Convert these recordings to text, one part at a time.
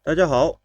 大家好，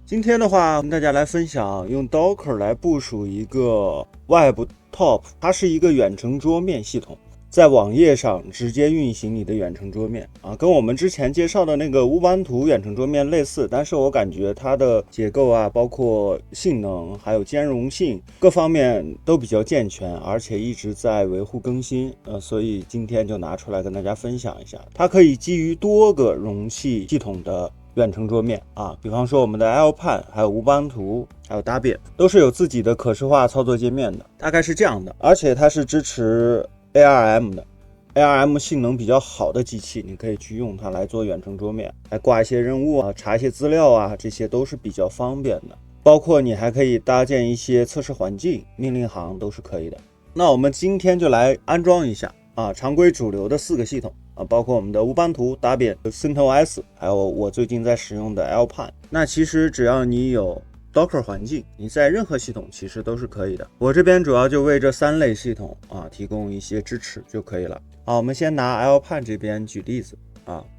今天的话跟大家来分享用 Docker 来部署一个 WebTop， 它是一个远程桌面系统，在网页上直接运行你的远程桌面跟我们之前介绍的那个乌班图远程桌面类似，但是我感觉它的结构包括性能还有兼容性各方面都比较健全，而且一直在维护更新，所以今天就拿出来跟大家分享一下。它可以基于多个容器系统的远程桌面比方说我们的 Alpine 还有乌班图还有 Debian 都是有自己的可视化操作界面的，大概是这样的，而且它是支持 ARM 的。ARM 性能比较好的机器，你可以去用它来做远程桌面，来挂一些任务查一些资料这些都是比较方便的。包括你还可以搭建一些测试环境，命令行都是可以的。那我们今天就来安装一下常规主流的4个系统包括我们的乌班图、Debian、CentOS， 还有我最近在使用的 Alpine。那其实只要你有 Docker 环境，你在任何系统其实都是可以的。我这边主要就为这3类系统提供一些支持就可以了。好，我们先拿 Alpine 这边举例子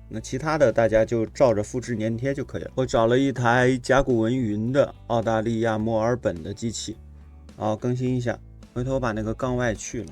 那其他的大家就照着复制粘贴就可以了。我找了一台甲骨文云的澳大利亚墨尔本的机器更新一下，回头把那个杠外去了，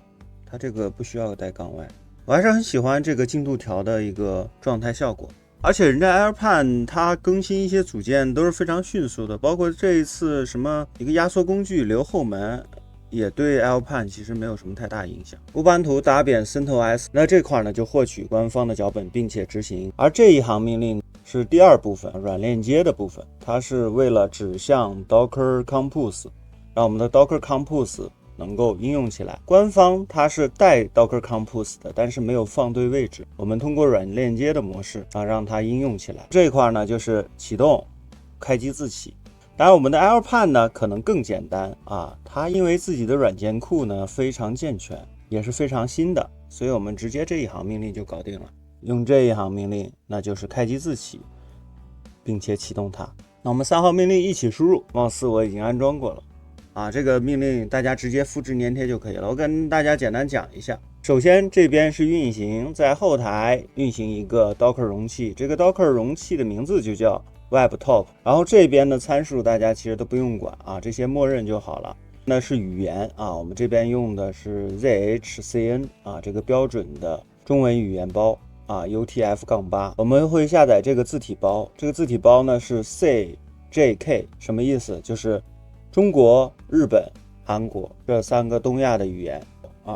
它这个不需要带杠外。我还是很喜欢这个进度条的一个状态效果，而且人家 Alpine 它更新一些组件都是非常迅速的，包括这一次什么一个压缩工具留后门也对 Alpine 其实没有什么太大影响。乌班图、Debian、CentOS， 那这块呢就获取官方的脚本并且执行，而这一行命令是第二部分软链接的部分，它是为了指向 Docker Compose， 让我们的 Docker Compose能够应用起来。官方它是带 Docker Compose 的，但是没有放对位置，我们通过软链接的模式让它应用起来。这一块呢就是启动开机自启。当然我们的 Alpine 呢可能更简单它因为自己的软件库呢非常健全，也是非常新的，所以我们直接这一行命令就搞定了。用这一行命令那就是开机自启并且启动它。那我们3号命令一起输入，貌似我已经安装过了这个命令大家直接复制粘贴就可以了。我跟大家简单讲一下，首先这边是运行，在后台运行一个 Docker 容器，这个 Docker 容器的名字就叫 WebTop， 然后这边的参数大家其实都不用管这些默认就好了。那是语言我们这边用的是 ZHCN 这个标准的中文语言包UTF-8， 我们会下载这个字体包，这个字体包呢是 CJK， 什么意思？就是中国、日本、韩国这3个东亚的语言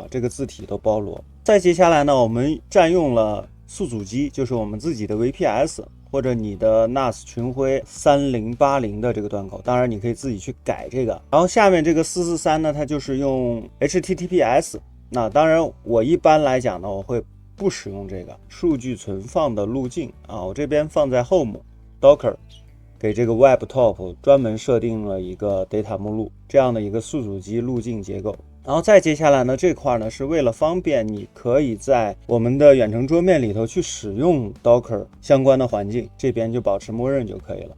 这个字体都包罗。再接下来呢，我们占用了宿主机，就是我们自己的 VPS 或者你的 NAS 群晖3080的这个端口，当然你可以自己去改这个。然后下面这个443呢，它就是用 HTTPS。那当然我一般来讲呢，我会不使用这个数据存放的路径我这边放在 Home Docker，给这个 WebTop 专门设定了一个 data 目录，这样的一个宿主机路径结构。然后再接下来呢，这块呢是为了方便你可以在我们的远程桌面里头去使用 Docker 相关的环境，这边就保持默认就可以了。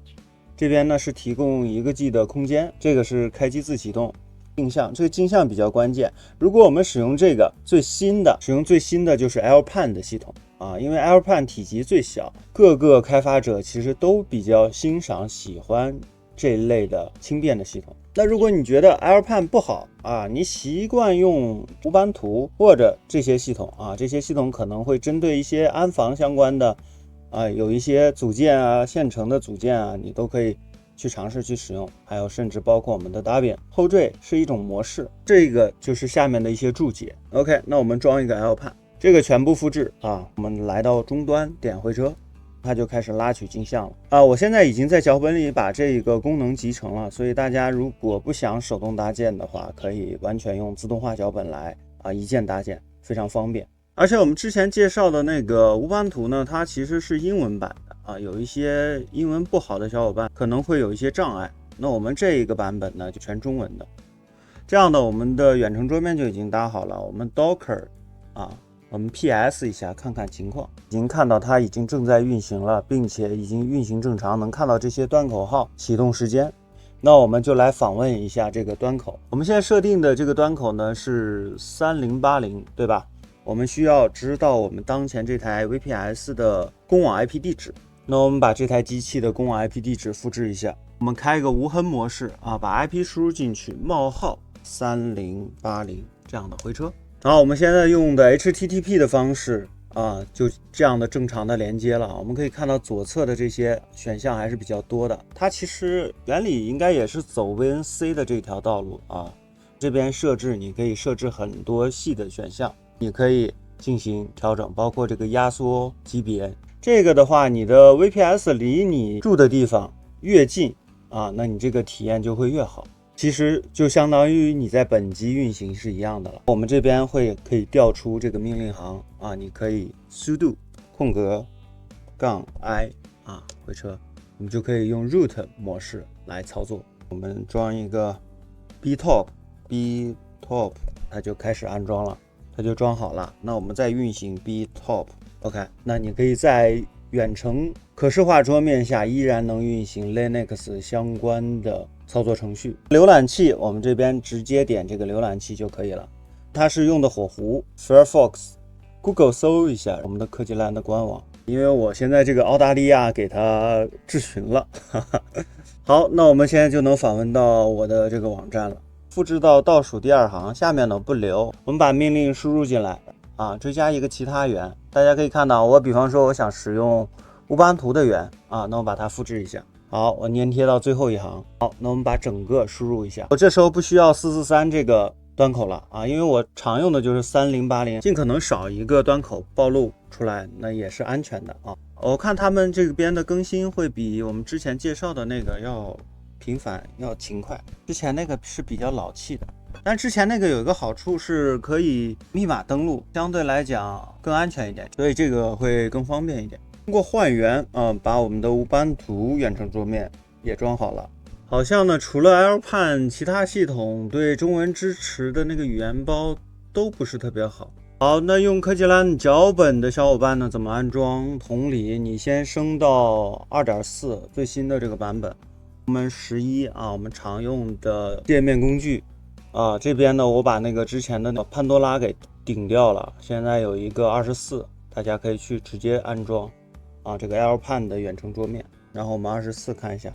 这边呢是提供1G 的空间，这个是开机自启动。镜像，这个镜像比较关键，如果我们使用这个使用最新的就是 Alpine 的系统因为 Alpine 体积最小，各个开发者其实都比较欣赏喜欢这一类的轻便的系统。那如果你觉得 Alpine 不好你习惯用乌班图或者这些系统这些系统可能会针对一些安防相关的有一些组件现成的组件你都可以去尝试去使用，还有甚至包括我们的 Debian 后缀是一种模式，这个就是下面的一些注解。 OK， 那我们装一个 Alpine， 这个全部复制我们来到终端点回车，它就开始拉取镜像了我现在已经在脚本里把这个功能集成了，所以大家如果不想手动搭建的话，可以完全用自动化脚本来一键搭建，非常方便。而且我们之前介绍的那个乌班图呢，它其实是英文版的有一些英文不好的小伙伴可能会有一些障碍，那我们这一个版本呢就全中文的。这样的我们的远程桌面就已经搭好了，我们 Docker我们 PS 一下看看情况，已经看到它已经正在运行了，并且已经运行正常，能看到这些端口号启动时间。那我们就来访问一下这个端口，我们现在设定的这个端口呢是3080，对吧？我们需要知道我们当前这台 VPS 的公网 IP 地址，那我们把这台机器的公网 IP 地址复制一下，我们开一个无痕模式啊，把 IP 输入进去，冒号3080这样的回车。然后我们现在用的 HTTP 的方式啊，就这样的正常的连接了。我们可以看到左侧的这些选项还是比较多的，它其实原理应该也是走 VNC 的这条道路啊。这边设置你可以设置很多细的选项，你可以进行调整，包括这个压缩级别。这个的话，你的 VPS 离你住的地方越近啊，那你这个体验就会越好。其实就相当于你在本机运行是一样的了。我们这边可以调出这个命令行啊，你可以 sudo -i 啊回车，我们就可以用 root 模式来操作。我们装一个 btop， 它就开始安装了，它就装好了。那我们再运行 btop。OK， 那你可以在远程可视化桌面下依然能运行 Linux 相关的操作程序。浏览器我们这边直接点这个浏览器就可以了，它是用的火狐 Firefox。Google 搜一下我们的科技land的官网，因为我现在这个澳大利亚给它质询了。好，那我们现在就能访问到我的这个网站了。复制到倒数第二行，下面呢不留，我们把命令输入进来啊，追加一个其他源。大家可以看到，我比方说我想使用乌班图的源啊，那我把它复制一下。好，我粘贴到最后一行。好，那我们把整个输入一下。我这时候不需要443这个端口了啊，因为我常用的就是3080，尽可能少一个端口暴露出来，那也是安全的啊。我看他们这边的更新会比我们之前介绍的那个要频繁，要勤快。之前那个是比较老气的。但之前那个有一个好处是可以密码登录，相对来讲更安全一点，所以这个会更方便一点。通过换源把我们的乌班图远程桌面也装好了。好像呢，除了 Alpine， 其他系统对中文支持的那个语言包都不是特别好。好，那用科技蓝脚本的小伙伴呢，怎么安装？同理，你先升到 2.4 最新的这个版本，我们11啊，我们常用的界面工具。这边呢，我把那个之前的潘多拉给顶掉了，现在有一个24，大家可以去直接安装这个 Alpine 的远程桌面。然后我们24看一下，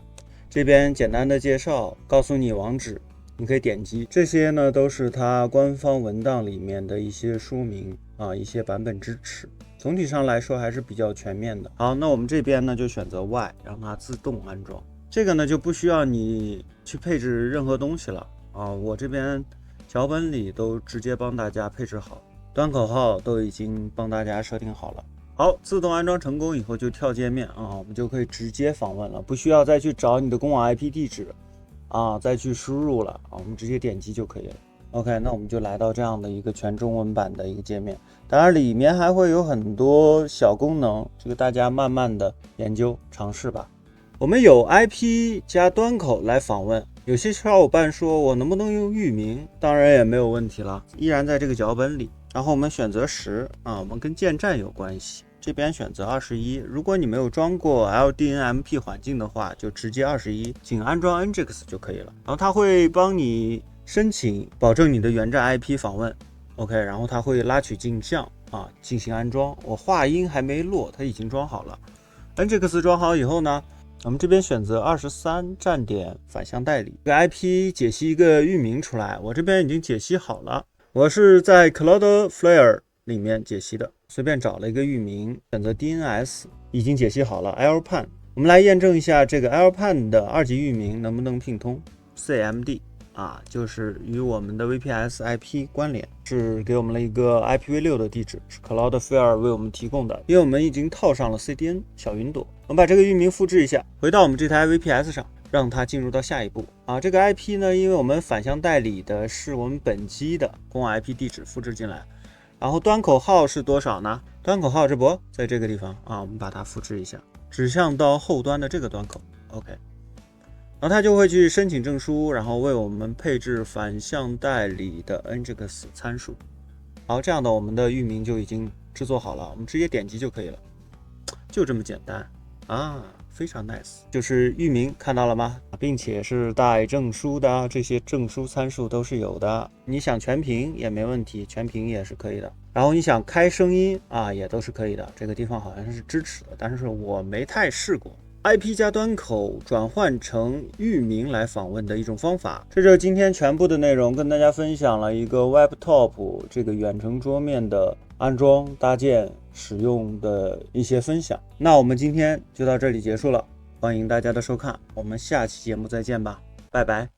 这边简单的介绍，告诉你网址，你可以点击。这些呢都是它官方文档里面的一些说明一些版本支持。总体上来说还是比较全面的。好，那我们这边呢就选择 Y， 让它自动安装。这个呢就不需要你去配置任何东西了。我这边脚本里都直接帮大家配置好，端口号都已经帮大家设定好了。好，自动安装成功以后就跳界面我们就可以直接访问了，不需要再去找你的公网 IP 地址再去输入了我们直接点击就可以了。OK， 那我们就来到这样的一个全中文版的一个界面，当然里面还会有很多小功能，这个大家慢慢的研究尝试吧。我们有 IP 加端口来访问。有些小伙伴说我能不能用域名，当然也没有问题了，依然在这个脚本里。然后我们选择10我们跟建站有关系，这边选择21。如果你没有装过 LDNMP 环境的话，就直接21，仅安装 Nginx 就可以了。然后它会帮你申请，保证你的原站 IP 访问 OK， 然后它会拉取镜像进行安装。我话音还没落，它已经装好了。Nginx 装好以后呢，我们这边选择23站点反向代理，这个 IP 解析一个域名出来，我这边已经解析好了，我是在 Cloudflare 里面解析的，随便找了一个域名，选择 DNS， 已经解析好了 Alpine。我们来验证一下这个 Alpine 的2级域名能不能拼通 CMD。就是与我们的 VPS IP 关联，是给我们了一个 IPv6 的地址，是 Cloudflare 为我们提供的，因为我们已经套上了 CDN 小云朵。我们把这个域名复制一下，回到我们这台 VPS 上，让它进入到下一步这个 IP 呢，因为我们反向代理的是我们本机的公网 IP 地址复制进来，然后端口号是多少呢？端口号这不在这个地方我们把它复制一下，指向到后端的这个端口 OK。然后它就会去申请证书，然后为我们配置反向代理的 Nginx 参数。好，这样的我们的域名就已经制作好了，我们直接点击就可以了，就这么简单非常 nice。就是域名看到了吗？并且是带证书的，这些证书参数都是有的。你想全屏也没问题，全屏也是可以的。然后你想开声音啊，也都是可以的，这个地方好像是支持的，但是我没太试过。IP 加端口转换成域名来访问的一种方法。这就是今天全部的内容，跟大家分享了一个 WebTop 这个远程桌面的安装、搭建、使用的一些分享。那我们今天就到这里结束了，欢迎大家的收看，我们下期节目再见吧，拜拜。